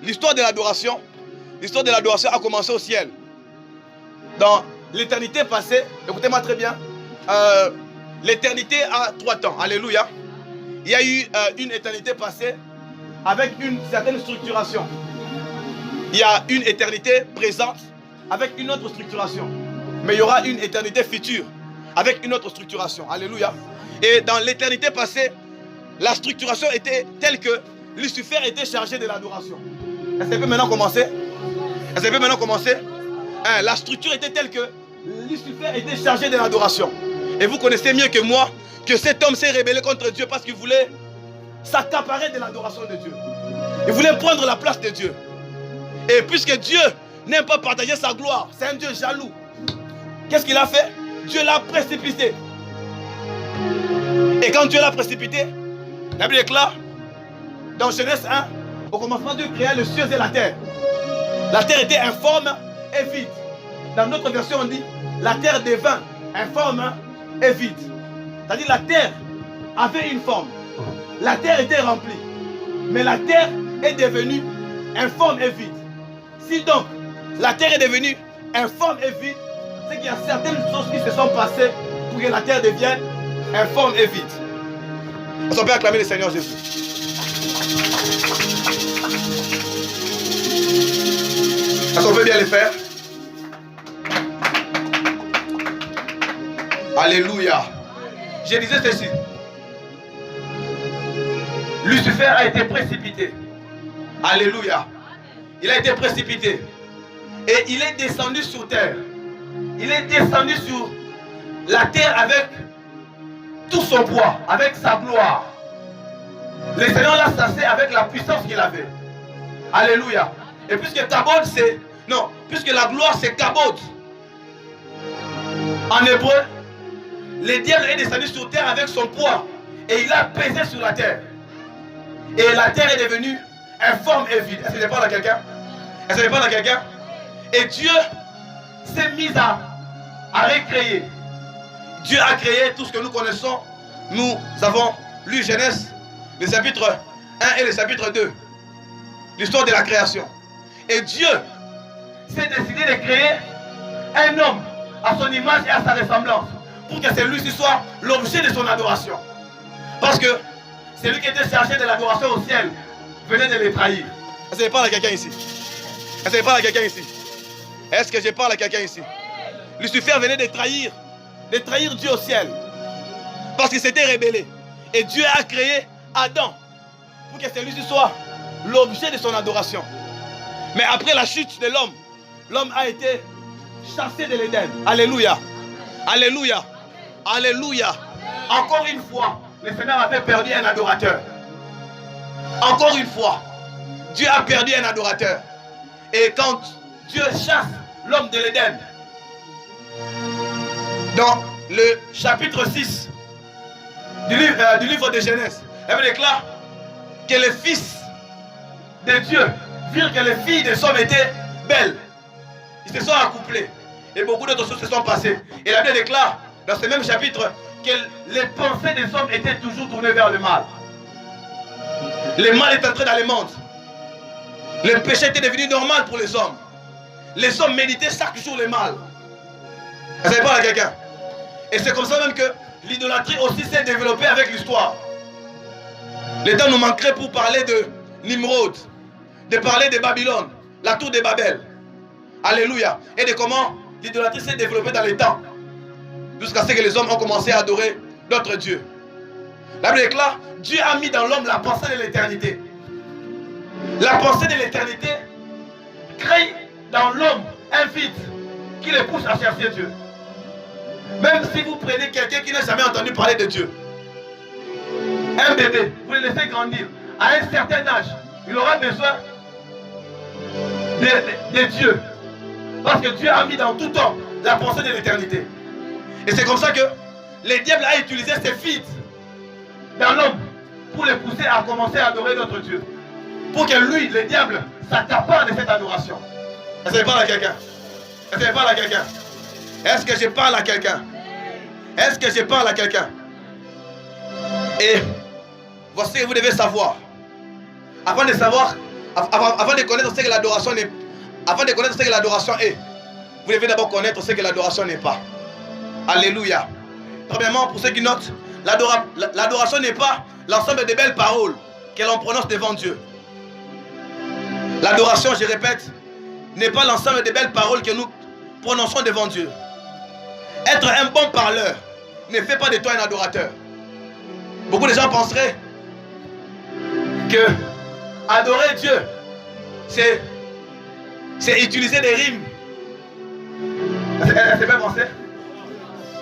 l'histoire de l'adoration a commencé au ciel. Dans l'éternité passée, écoutez-moi très bien, l'éternité a 3 temps. Alléluia. Il y a eu une éternité passée avec une certaine structuration. Il y a une éternité présente avec une autre structuration. Mais il y aura une éternité future avec une autre structuration. Alléluia. Et dans l'éternité passée, la structuration était telle que Lucifer était chargé de l'adoration. Est-ce qu'elle peut maintenant commencer? Est-ce qu'elle peut maintenant commencer? La structure était telle que Lucifer était chargé de l'adoration. Et vous connaissez mieux que moi que cet homme s'est rébellé contre Dieu parce qu'il voulait s'accaparer de l'adoration de Dieu. Il voulait prendre la place de Dieu. Et puisque Dieu n'aime pas partager sa gloire, c'est un Dieu jaloux. Qu'est-ce qu'il a fait? Dieu l'a précipité. Et quand Dieu l'a précipité, la Bible déclare dans Genèse 1, au commencement Dieu créa les cieux et la terre. La terre était informe et vide. Dans notre version on dit, la terre devint informe et vide. C'est-à-dire la terre avait une forme. La terre était remplie. Mais la terre est devenue informe et vide. Si donc la terre est devenue informe et vide, c'est qu'il y a certaines choses qui se sont passées pour que la terre devienne informe et vide. Est-ce qu'on peut acclamer le Seigneur Jésus? Est-ce qu'on peut bien le faire? Alléluia. Je disais ceci. Lucifer a été précipité. Alléluia. Il a été précipité. Et il est descendu sur terre. Il est descendu sur la terre avec tout son poids, avec sa gloire. Le Seigneur l'a chassé avec la puissance qu'il avait. Alléluia. Et puisque Kabod c'est... Non, puisque la gloire c'est Kabod. En hébreu, le diable est descendu sur terre avec son poids. Et il a pesé sur la terre. Et la terre est devenue informe et vide. Est-ce que je parle à quelqu'un? Est-ce que je parle à quelqu'un? Et Dieu s'est mis à recréer. Dieu a créé tout ce que nous connaissons. Nous avons lu Genèse, le chapitre 1 et le chapitre 2. L'histoire de la création. Et Dieu s'est décidé de créer un homme à son image et à sa ressemblance. Pour que celui-ci soit l'objet de son adoration. Parce que celui qui était chargé de l'adoration au ciel venait de les trahir. Est-ce que je parle à quelqu'un ici? Est-ce que je parle à quelqu'un ici? Est-ce que je parle à quelqu'un ici? Lucifer venait de trahir Dieu au ciel. Parce qu'il s'était rébellé. Et Dieu a créé Adam pour que celui-ci soit l'objet de son adoration. Mais après la chute de l'homme, l'homme a été chassé de l'Éden. Alléluia. Alléluia. Alléluia. Encore une fois, le Seigneur avait perdu un adorateur. Encore une fois, Dieu a perdu un adorateur. Et quand Dieu chasse l'homme de l'Éden, dans le chapitre 6 du livre de Genèse, il déclare que les fils de Dieu virent que les filles des hommes étaient belles. Ils se sont accouplés. Et beaucoup d'autres choses se sont passées. Et la Bible déclare dans ce même chapitre que les pensées des hommes étaient toujours tournées vers le mal. Le mal est entré dans le monde. Le péché était devenu normal pour les hommes. Les hommes méditaient chaque jour le mal. Vous savez pas à quelqu'un? Et c'est comme ça même que l'idolâtrie aussi s'est développée avec l'histoire. Le temps nous manquerait pour parler de Nimrod, de parler de Babylone, la tour de Babel. Alléluia. Et de comment l'idolâtrie s'est développée dans les temps. Jusqu'à ce que les hommes ont commencé à adorer d'autres dieux. La Bible déclare, Dieu a mis dans l'homme la pensée de l'éternité. La pensée de l'éternité crée dans l'homme un vide qui le pousse à chercher Dieu. Même si vous prenez quelqu'un qui n'a jamais entendu parler de Dieu, un bébé, vous le laissez grandir, à un certain âge, il aura besoin de Dieu. Parce que Dieu a mis dans tout homme la pensée de l'éternité. Et c'est comme ça que le diable a utilisé ses fils dans l'homme pour le pousser à commencer à adorer notre Dieu. Pour que lui, le diable, s'accapare de cette adoration. Est-ce que je parle à quelqu'un? Est-ce que je parle à quelqu'un? Est-ce que je parle à quelqu'un? Est-ce que je parle à quelqu'un? Et voici ce que vous devez savoir. Afin de savoir avant de connaître ce que l'adoration est, avant de connaître ce que l'adoration est, vous devez d'abord connaître ce que l'adoration n'est pas. Alléluia. Premièrement, pour ceux qui notent, l'adoration n'est pas l'ensemble des belles paroles que l'on prononce devant Dieu. L'adoration, je répète, n'est pas l'ensemble des belles paroles que nous prononçons devant Dieu. Être un bon parleur ne fait pas de toi un adorateur. Beaucoup de gens penseraient que adorer Dieu, c'est utiliser des rimes. C'est bien pensé.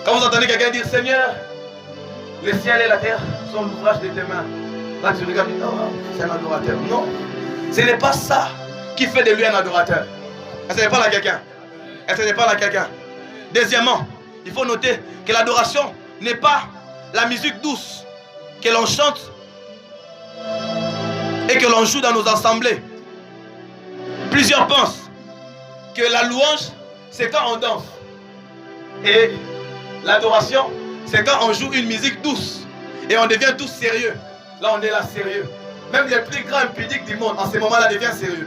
Quand vous entendez quelqu'un dire Seigneur, le ciel et la terre sont l'ouvrage de tes mains. Là tu regardes, oh, c'est un adorateur. Non, ce n'est pas ça qui fait de lui un adorateur. Est-ce que ce n'est pas là quelqu'un? Est-ce que ce n'est pas là quelqu'un? Deuxièmement, il faut noter que l'adoration n'est pas la musique douce que l'on chante et que l'on joue dans nos assemblées. Plusieurs pensent que la louange, c'est quand on danse. Et l'adoration, c'est quand on joue une musique douce. Et on devient tous sérieux. Là, on est là sérieux. Même les plus grands impudiques du monde, en ce moment-là, deviennent sérieux.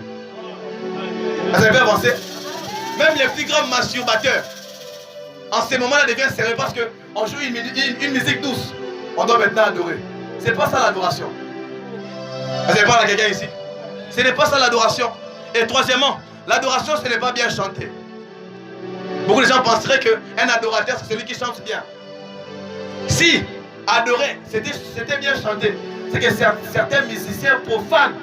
Vous avez avancé? Même les plus grands masturbateurs, en ce moment-là, deviennent sérieux parce qu'on joue une musique douce. On doit maintenant adorer. C'est pas ça l'adoration. Vous n'avez pas là quelqu'un ici? Ce n'est pas ça l'adoration. Et troisièmement, l'adoration, ce n'est pas bien chanter. Beaucoup de gens penseraient qu'un adorateur, c'est celui qui chante bien. Si adorer, c'était bien chanter, c'est que certains musiciens profanes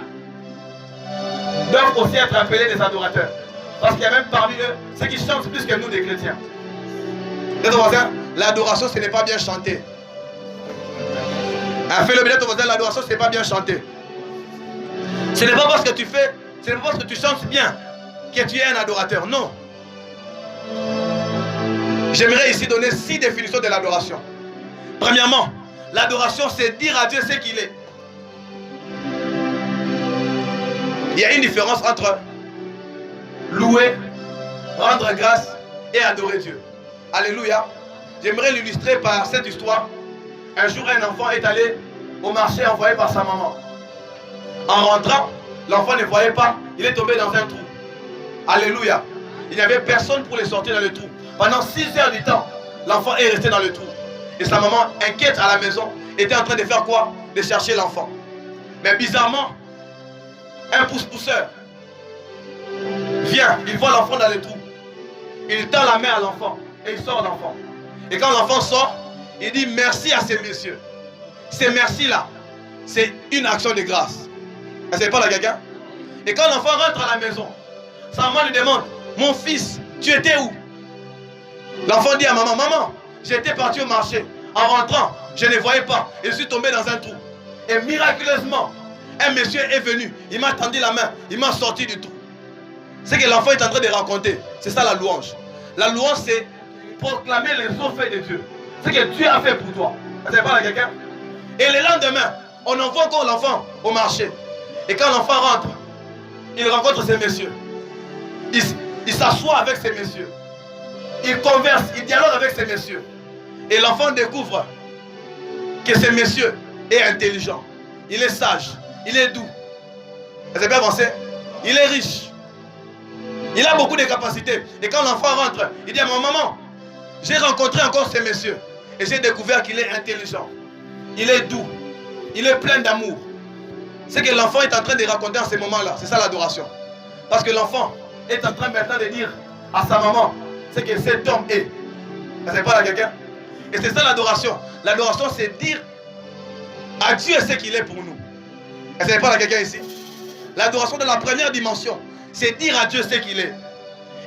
doivent aussi être appelés des adorateurs. Parce qu'il y a même parmi eux ceux qui chantent plus que nous, des chrétiens. L'adoration, ce n'est pas bien chanter. Fais-le bien, ton voisin, l'adoration, ce n'est pas bien chanter. Ce n'est pas parce que tu fais, ce n'est pas parce que tu chantes bien que tu es un adorateur. Non. J'aimerais ici donner 6 définitions de l'adoration. Premièrement, l'adoration, c'est dire à Dieu ce qu'il est. Il y a une différence entre louer, rendre grâce et adorer Dieu. Alléluia. J'aimerais l'illustrer par cette histoire. Un jour, un enfant est allé au marché envoyé par sa maman. En rentrant, l'enfant ne voyait pas, il est tombé dans un trou. Alléluia. Il n'y avait personne pour le sortir dans le trou. Pendant 6 heures du temps, l'enfant est resté dans le trou. Et sa maman, inquiète à la maison, était en train de faire quoi? De chercher l'enfant. Mais bizarrement, un pousse-pousseur vient, il voit l'enfant dans le trou. Il tend la main à l'enfant et il sort l'enfant. Et quand l'enfant sort, il dit merci à ces messieurs. Ces merci-là, c'est une action de grâce. Vous ne savez pas là quelqu'un? Et quand l'enfant rentre à la maison, sa maman lui demande, mon fils, tu étais où? L'enfant dit à maman, maman, j'étais parti au marché. En rentrant, je ne voyais pas. Et je suis tombé dans un trou. Et miraculeusement, un monsieur est venu. Il m'a tendu la main. Il m'a sorti du trou. Ce que l'enfant est en train de raconter, c'est ça la louange. La louange, c'est proclamer les hauts faits de Dieu. Ce que Dieu a fait pour toi. Vous savez pas là quelqu'un? Et le lendemain, on envoie encore l'enfant au marché. Et quand l'enfant rentre, il rencontre ces messieurs. Il s'assoit avec ces messieurs. Il converse, il dialogue avec ces messieurs. Et l'enfant découvre que ce monsieur est intelligent. Il est sage. Il est doux. Vous avez bien avancé? Il est riche. Il a beaucoup de capacités. Et quand l'enfant rentre, il dit à ma maman, j'ai rencontré encore ce monsieur. Et j'ai découvert qu'il est intelligent. Il est doux. Il est plein d'amour. Ce que l'enfant est en train de raconter en ce moment-là, c'est ça l'adoration. Parce que l'enfant est en train maintenant de dire à sa maman ce que cet homme est. Vous savez pas là quelqu'un? Et c'est ça l'adoration. L'adoration, c'est dire à Dieu ce qu'il est pour nous. Vous savez pas là quelqu'un ici? L'adoration de la première dimension, c'est dire à Dieu ce qu'il est.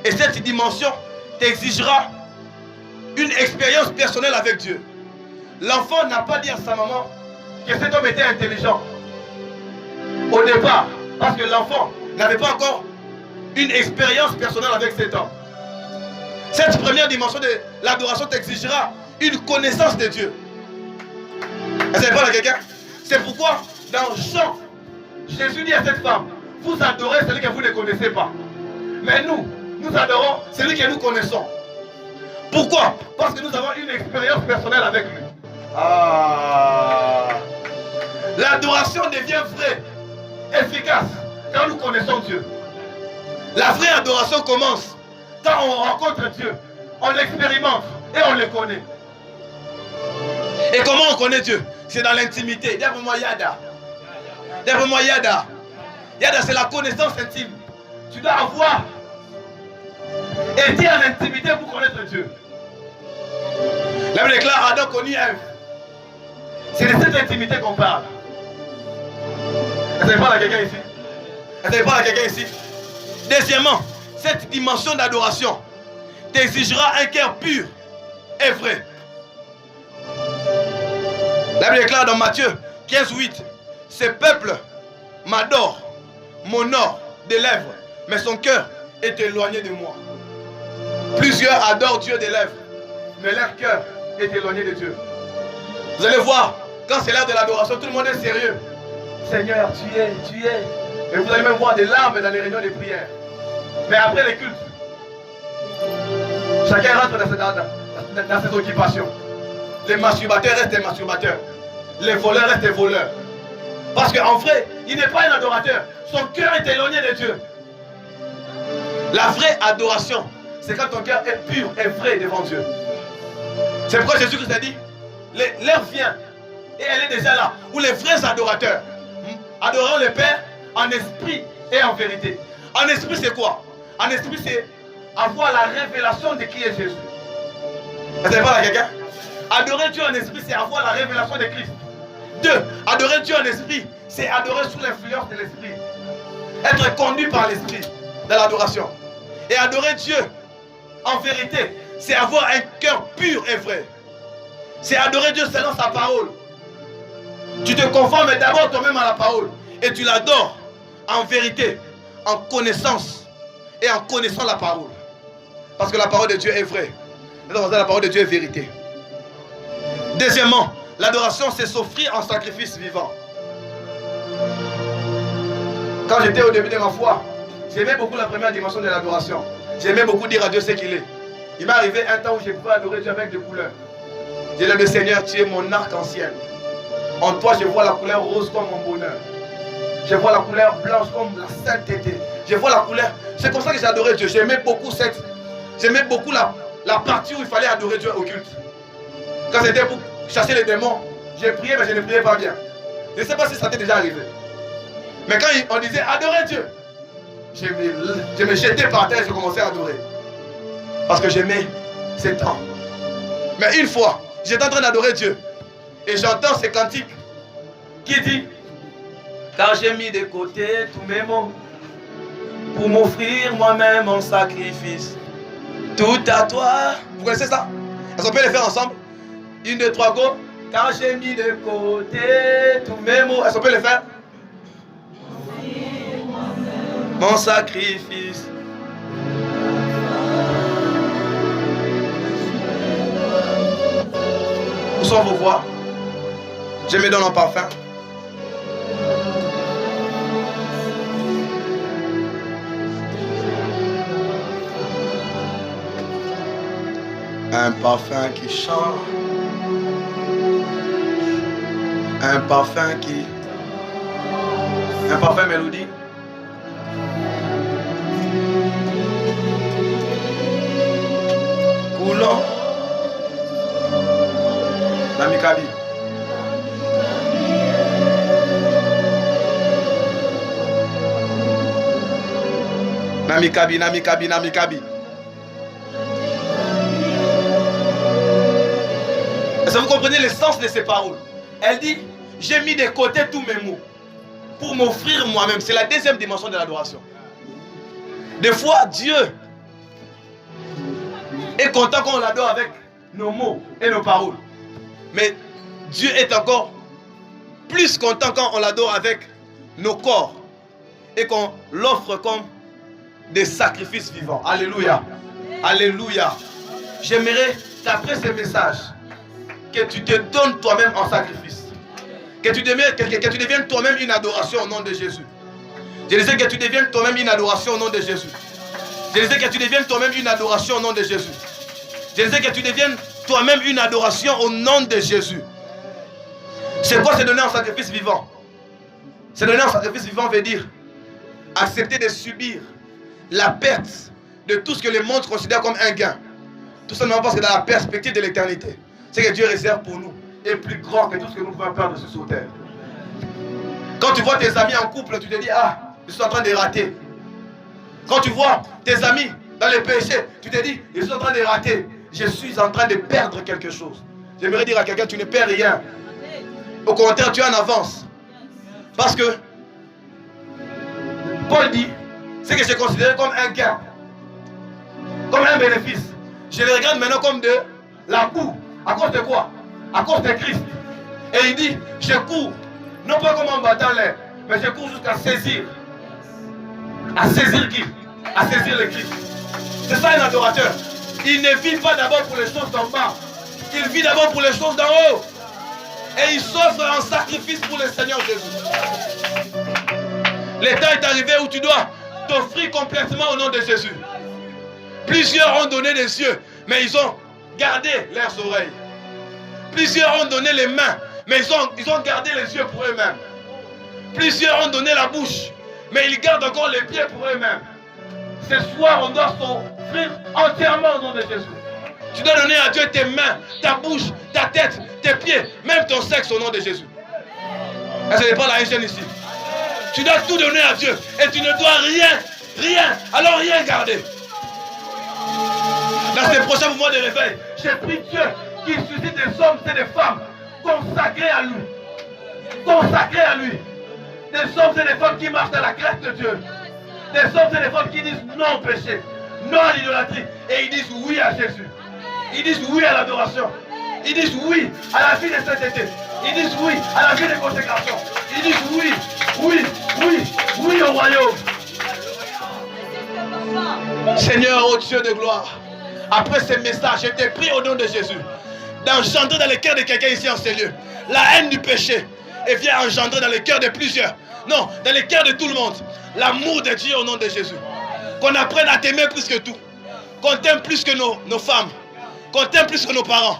Et cette dimension t'exigera une expérience personnelle avec Dieu. L'enfant n'a pas dit à sa maman que cet homme était intelligent au départ, parce que l'enfant n'avait pas encore une expérience personnelle avec cet homme. Cette première dimension de l'adoration t'exigera une connaissance de Dieu. Vous savez pas là quelqu'un? C'est pourquoi dans Jean, Jésus dit à cette femme, vous adorez celui que vous ne connaissez pas. Mais nous adorons celui que nous connaissons. Pourquoi? Parce que nous avons une expérience personnelle avec lui. L'adoration devient vraie, efficace, quand nous connaissons Dieu. La vraie adoration commence quand on rencontre Dieu, on l'expérimente et on le connaît. Et comment on connaît Dieu? C'est dans l'intimité. Dis pour moi Yada. Dis pour moi Yada. Yada, c'est la connaissance intime. Tu dois avoir été en intimité pour connaître Dieu. La Bible déclare Adam connut Ève. C'est de cette intimité qu'on parle. Est-ce que je parle à quelqu'un ici? Est-ce que je parle à quelqu'un ici? Deuxièmement, cette dimension d'adoration t'exigera un cœur pur et vrai. La Bible déclare dans Matthieu 15:8, ce peuple m'adore, m'honore des lèvres, mais son cœur est éloigné de moi. Plusieurs adorent Dieu des lèvres, mais leur cœur est éloigné de Dieu. Vous allez voir, quand c'est l'heure de l'adoration, tout le monde est sérieux. Seigneur, tu es. Et vous allez même voir des larmes dans les réunions de prière. Mais après les cultes, chacun rentre dans ses occupations. Les masturbateurs restent des masturbateurs. Les voleurs restent des voleurs. Parce qu'en vrai, il n'est pas un adorateur. Son cœur est éloigné de Dieu. La vraie adoration, c'est quand ton cœur est pur et vrai devant Dieu. C'est pourquoi Jésus-Christ a dit, l'heure vient, et elle est déjà là, où les vrais adorateurs adoreront le Père en esprit et en vérité. En esprit, c'est quoi? En esprit, c'est avoir la révélation de qui est Jésus. Vous savez pas là quelqu'un? Adorer Dieu en esprit, c'est avoir la révélation de Christ. 2. Adorer Dieu en esprit, c'est adorer sous l'influence de l'esprit. Être conduit par l'esprit dans l'adoration. Et adorer Dieu en vérité, c'est avoir un cœur pur et vrai. C'est adorer Dieu selon sa parole. Tu te conformes d'abord toi-même à la parole. Et tu l'adores en vérité, en connaissance et en connaissant la parole. Parce que la parole de Dieu est vraie. La parole de Dieu est vérité. Deuxièmement, l'adoration, c'est s'offrir en sacrifice vivant. Quand j'étais au début de ma foi, j'aimais beaucoup la première dimension de l'adoration. J'aimais beaucoup dire à Dieu ce qu'il est. Il m'est arrivé un temps où j'ai pu adorer Dieu avec des couleurs. J'ai dit, le Seigneur, tu es mon arc-en-ciel. En toi, je vois la couleur rose comme mon bonheur. Je vois la couleur blanche comme la sainteté. Je vois la couleur. C'est comme ça que j'ai adoré Dieu. J'aimais beaucoup la partie où il fallait adorer Dieu au culte. Quand c'était pour chasser les démons, j'ai prié, mais je ne priais pas bien. Je ne sais pas si ça t'est déjà arrivé. Mais quand on disait adorer Dieu, je me jetais par terre et je commençais à adorer. Parce que j'aimais ce temps. Mais une fois, j'étais en train d'adorer Dieu. Et j'entends ces cantiques qui dit, car j'ai mis de côté tous mes maux pour m'offrir moi-même en sacrifice. Tout à toi. Vous connaissez ça? Est-ce qu'on peut les faire ensemble? 1, 2, 3, go. Car j'ai mis de côté tous mes maux. Est-ce qu'on peut les faire? Mon sacrifice. Où sont vos voix? Je me donne un parfum. Un parfum qui chante. Un parfum qui... Un parfum mélodie. Coulant. Namikabi. Namikabi, Namikabi, Namikabi. Est-ce que vous comprenez le sens de ces paroles? Elle dit, j'ai mis de côté tous mes mots pour m'offrir moi-même. C'est la deuxième dimension de l'adoration. Des fois, Dieu est content quand on l'adore avec nos mots et nos paroles. Mais Dieu est encore plus content quand on l'adore avec nos corps et qu'on l'offre comme des sacrifices vivants. Alléluia. Alléluia. J'aimerais qu'après ce message, que tu te donnes toi-même en sacrifice. Que tu deviennes toi-même une adoration au nom de Jésus. Je disais que tu deviennes toi-même une adoration au nom de Jésus. Je disais que tu deviennes toi-même une adoration au nom de Jésus. Je disais que tu deviennes toi-même une adoration au nom de Jésus. C'est quoi se donner en sacrifice vivant? Se donner en sacrifice vivant veut dire accepter de subir la perte de tout ce que le monde considère comme un gain. Tout simplement parce que dans la perspective de l'éternité, ce que Dieu réserve pour nous est plus grand que tout ce que nous pouvons perdre sur terre. Quand tu vois tes amis en couple, tu te dis, ah, je suis en train de rater. Quand tu vois tes amis dans les péchés, tu te dis, je suis en train de rater. Je suis en train de perdre quelque chose. J'aimerais dire à quelqu'un, tu ne perds rien. Au contraire, tu es en avance. Parce que Paul dit, ce que j'ai considéré comme un gain, comme un bénéfice, je le regarde maintenant comme de la boue. À cause de quoi? À cause de Christ. Et il dit, je cours, non pas comme en battant l'air, mais je cours jusqu'à saisir. À saisir qui? À saisir le Christ. C'est ça un adorateur. Il ne vit pas d'abord pour les choses d'en bas. Il vit d'abord pour les choses d'en haut. Et il s'offre en sacrifice pour le Seigneur Jésus. Le temps est arrivé où tu dois t'offrir complètement au nom de Jésus. Plusieurs ont donné les yeux, mais ils ont gardé leurs oreilles. Plusieurs ont donné les mains, mais ils ont gardé les yeux pour eux-mêmes. Plusieurs ont donné la bouche, mais ils gardent encore les pieds pour eux-mêmes. Ce soir, on doit s'offrir entièrement au nom de Jésus. Tu dois donner à Dieu tes mains, ta bouche, ta tête, tes pieds, même ton sexe au nom de Jésus. Est-ce que ce n'est pas la chaîne ici? Tu dois tout donner à Dieu et tu ne dois rien, alors rien garder. Dans ces prochains moments de réveil, j'ai pris Dieu qui suscite des hommes et des femmes consacrés à lui. Consacrés à lui. Des hommes et des femmes qui marchent dans la crainte de Dieu. Des hommes et des femmes qui disent non au péché, non à l'idolâtrie. Et ils disent oui à Jésus. Ils disent oui à l'adoration. Ils disent oui à la vie de sainteté. Ils disent oui à la vie de consécration. Ils disent oui au royaume. Seigneur, oh Dieu de gloire, après ce message, je te prie au nom de Jésus d'engendrer dans le cœur de quelqu'un ici en ces lieux la haine du péché et viens engendrer dans le cœur de plusieurs, non, dans le cœur de tout le monde, l'amour de Dieu au nom de Jésus. Qu'on apprenne à t'aimer plus que tout, qu'on t'aime plus que nos femmes, qu'on t'aime plus que nos parents,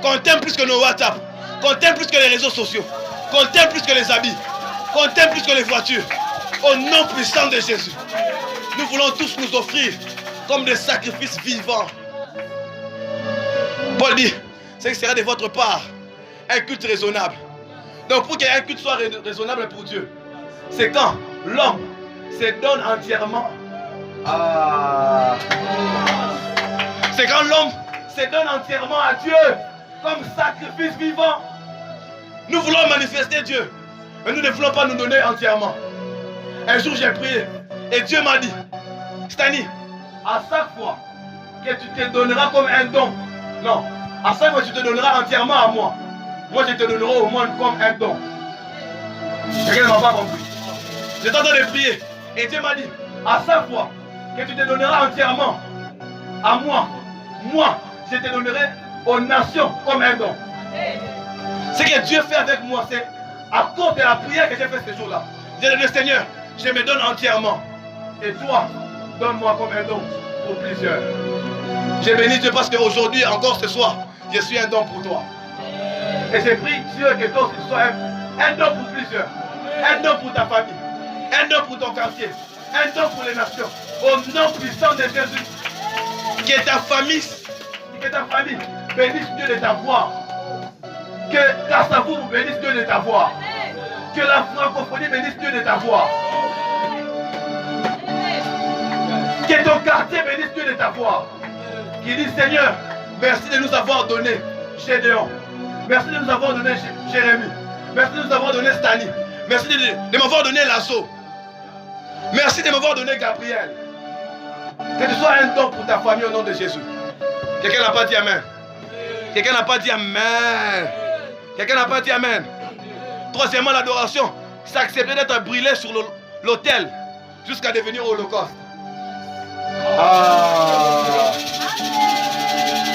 qu'on t'aime plus que nos WhatsApp, qu'on t'aime plus que les réseaux sociaux, qu'on t'aime plus que les habits, qu'on t'aime plus que les voitures. Au nom puissant de Jésus, nous voulons tous nous offrir comme des sacrifices vivants. Paul dit, c'est que ce sera de votre part un culte raisonnable. Donc pour qu'un culte soit raisonnable pour Dieu, c'est quand l'homme se donne entièrement. C'est quand l'homme se donne entièrement à Dieu comme sacrifice vivant. Nous voulons manifester Dieu, mais nous ne voulons pas nous donner entièrement. Un jour j'ai prié et Dieu m'a dit, Stani, à chaque fois que tu te donneras comme un don, non, à chaque fois que tu te donneras entièrement à moi, moi je te donnerai au moins comme un don. Quelqu'un ne m'a pas compris. J'étais en train de prier et Dieu m'a dit, à chaque fois que tu te donneras entièrement à moi, je te donnerai aux nations comme un don. Ce que Dieu fait avec moi, c'est à cause de la prière que j'ai fait ce jour-là. J'ai dit, Seigneur, je me donne entièrement. Et toi, donne-moi comme un don pour plusieurs. J'ai béni Dieu parce qu'aujourd'hui, encore ce soir, je suis un don pour toi. Et j'ai pris Dieu que toi, tu sois un don pour plusieurs. Un don pour ta famille. Un don pour ton quartier. Un don pour les nations. Au nom puissant de Jésus. Que ta famille bénisse Dieu de t'avoir. Que ta Savour bénisse Dieu de t'avoir. Que la francophonie bénisse Dieu de t'avoir. Que ton quartier bénisse Dieu de t'avoir. Qui dit Seigneur, merci de nous avoir donné Gédéon. Merci de nous avoir donné Jérémie. Merci de nous avoir donné Stani. Merci de m'avoir donné Lasso. Merci de m'avoir donné Gabriel. Que tu sois un don pour ta famille au nom de Jésus. Quelqu'un n'a pas dit Amen. Quelqu'un n'a pas dit Amen. Quelqu'un n'a pas dit Amen. Troisièmement, l'adoration, c'est accepter d'être brûlé sur l'autel jusqu'à devenir holocauste.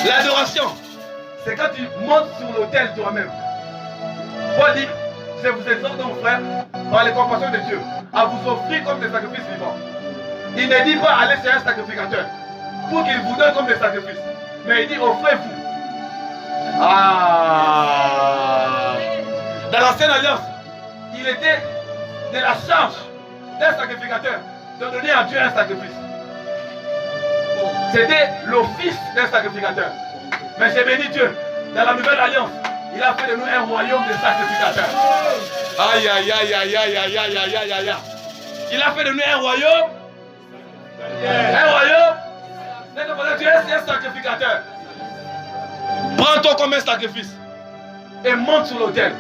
L'adoration, c'est quand tu montes sur l'autel toi-même. Paul dit, je vous exhorte donc frère, par les compassions de Dieu, à vous offrir comme des sacrifices vivants. Il ne dit pas aller chez un sacrificateur pour qu'il vous donne comme des sacrifices. Mais il dit offrez-vous. Dans l'ancienne alliance, il était de la charge d'un sacrificateur de donner à Dieu un sacrifice. C'était l'office d'un sacrificateur. Mais j'ai béni Dieu. Dans la nouvelle alliance, il a fait de nous un royaume de sacrificateurs. Aïe, aïe, aïe, aïe, aïe, aïe, aïe, aïe, aïe, aïe. Il a fait de nous un royaume. Un royaume. Tu es un sacrificateur. Prends-toi comme un sacrifice. Et monte sur l'autel.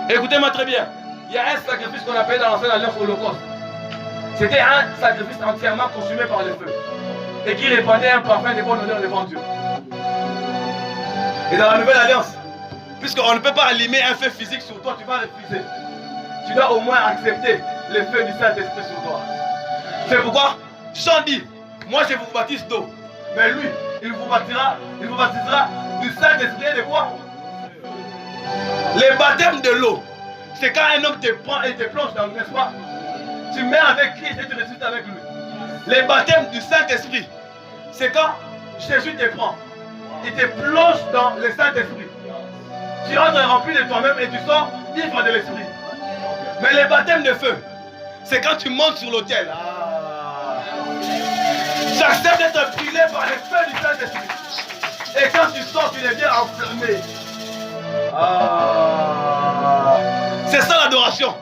Écoutez-moi très bien. Il y a un sacrifice qu'on appelle dans l'ancienne alliance holocauste. C'était un sacrifice entièrement consumé par le feu. Et qui répandait un parfum de bonne odeur devant Dieu. Et dans la nouvelle alliance, puisqu'on ne peut pas allumer un feu physique sur toi, tu vas refuser. Tu dois au moins accepter le feu du Saint-Esprit sur toi. C'est pourquoi Jean dit, moi je vous baptise d'eau. Mais lui, il vous baptisera du Saint-Esprit et de quoi? Le baptême de l'eau, c'est quand un homme te prend et te plonge dans l'eau, n'est-ce pas? Tu mets avec Christ et tu ressuscites avec lui. Le baptême du Saint-Esprit, c'est quand Jésus te prend. Il te plonge dans le Saint-Esprit. Tu entres rempli de toi-même et tu sors ivre de l'Esprit. Mais le baptême de feu, c'est quand tu montes sur l'autel. J'accepte d'être brûlé par le feu du Saint-Esprit. Et quand tu sors, tu deviens enflammé. C'est ça l'adoration.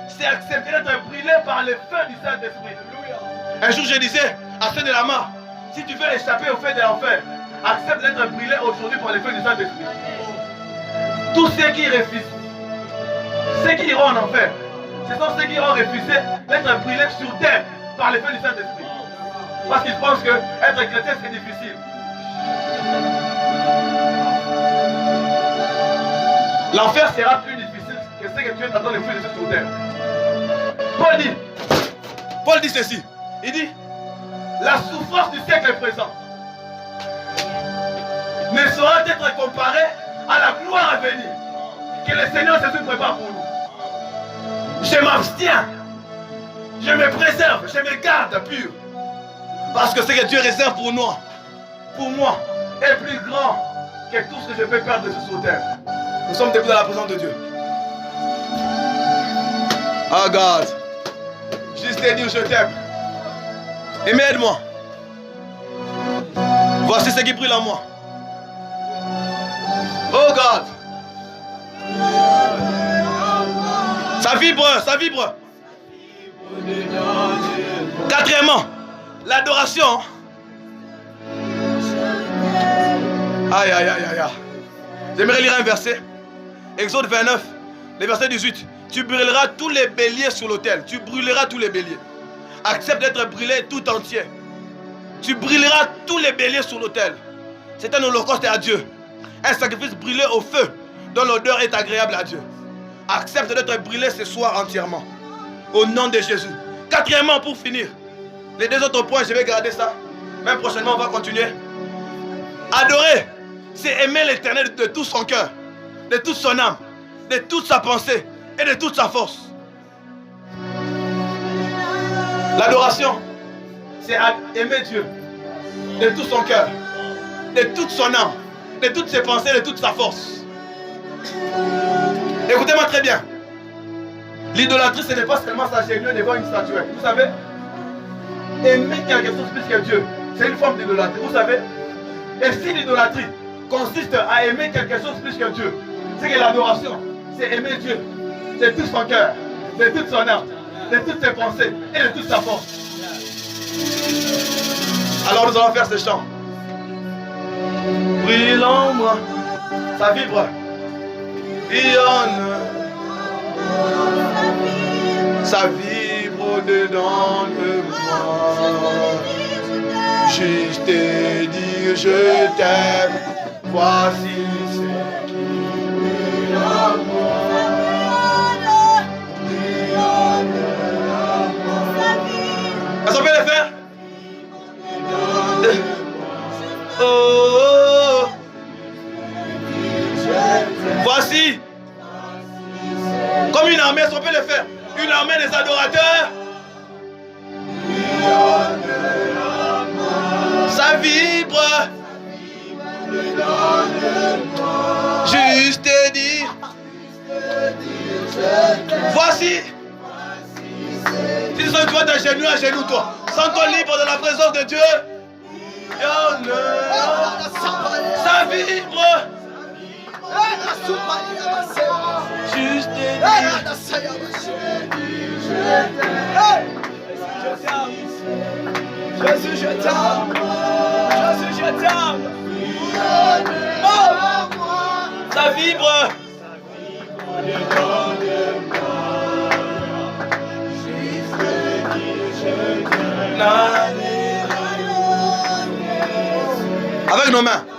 C'est accepter d'être brûlé par le feu du Saint-Esprit. Un jour, je disais à ceux de la mort, si tu veux échapper au feu de l'enfer, accepte d'être brûlé aujourd'hui par le feu du Saint-Esprit. Tous ceux qui refusent, ceux qui iront en enfer, ce sont ceux qui ont refusé d'être brûlés sur terre par le feu du Saint-Esprit. Parce qu'ils pensent que être chrétien c'est difficile. L'enfer sera plus difficile que ce que tu es dans le feu de sur terre. Paul dit ceci. Il dit, la souffrance du siècle présent ne saura être comparée à la gloire à venir que le Seigneur Jésus prépare pour nous. Je m'abstiens, je me préserve, je me garde pur. Parce que ce que Dieu réserve pour moi, est plus grand que tout ce que je peux perdre sur terre. Nous sommes debout dans la présence de Dieu. Oh God, juste te dire je t'aime. Et aide-moi. Voici ce qui brûle en moi. Oh God. Ça vibre, ça vibre. Quatrièmement, l'adoration. Aïe, aïe, aïe, aïe. J'aimerais lire un verset. Exode 29, le verset 18. Tu brûleras tous les béliers sur l'autel. Tu brûleras tous les béliers. Accepte d'être brûlé tout entier. Tu brûleras tous les béliers sur l'autel. C'est un holocauste à Dieu. Un sacrifice brûlé au feu dont l'odeur est agréable à Dieu. Accepte d'être brûlé ce soir entièrement. Au nom de Jésus. Quatrièmement, pour finir, les deux autres points, je vais garder ça. Même prochainement, on va continuer. Adorer, c'est aimer l'Éternel de tout son cœur, de toute son âme, de toute sa pensée et de toute sa force. L'adoration, c'est aimer Dieu de tout son cœur, de toute son âme, de toutes ses pensées, de toute sa force. Écoutez-moi très bien. L'idolâtrie, ce n'est pas seulement s'agenouiller devant une statuette. Vous savez, aimer quelque chose plus que Dieu, c'est une forme d'idolâtrie. Vous savez. Et si l'idolâtrie consiste à aimer quelque chose plus que Dieu, c'est que l'adoration, c'est aimer Dieu de tout son cœur, de toute son âme, de toutes ses pensées et de toute sa force. Alors nous allons faire ce chant. Brille en moi, ça vibre, rayonne, ça vibre dedans de moi. Juste te dire je t'aime, voici ce qui brille en moi. Est-ce qu'on peut le faire? Oh, oh, oh. Voici, comme une armée, est-ce qu'on peut le faire? Une armée des adorateurs. Ça vibre. Juste te dire. Voici. Si nous sens que tu vas t'agenouiller à genoux, toi. Sens-toi libre de la présence de Dieu. Ça vibre. Juste Jésus, je t'aime. Jésus, je t'aime. ça vibre. Avec nos mains.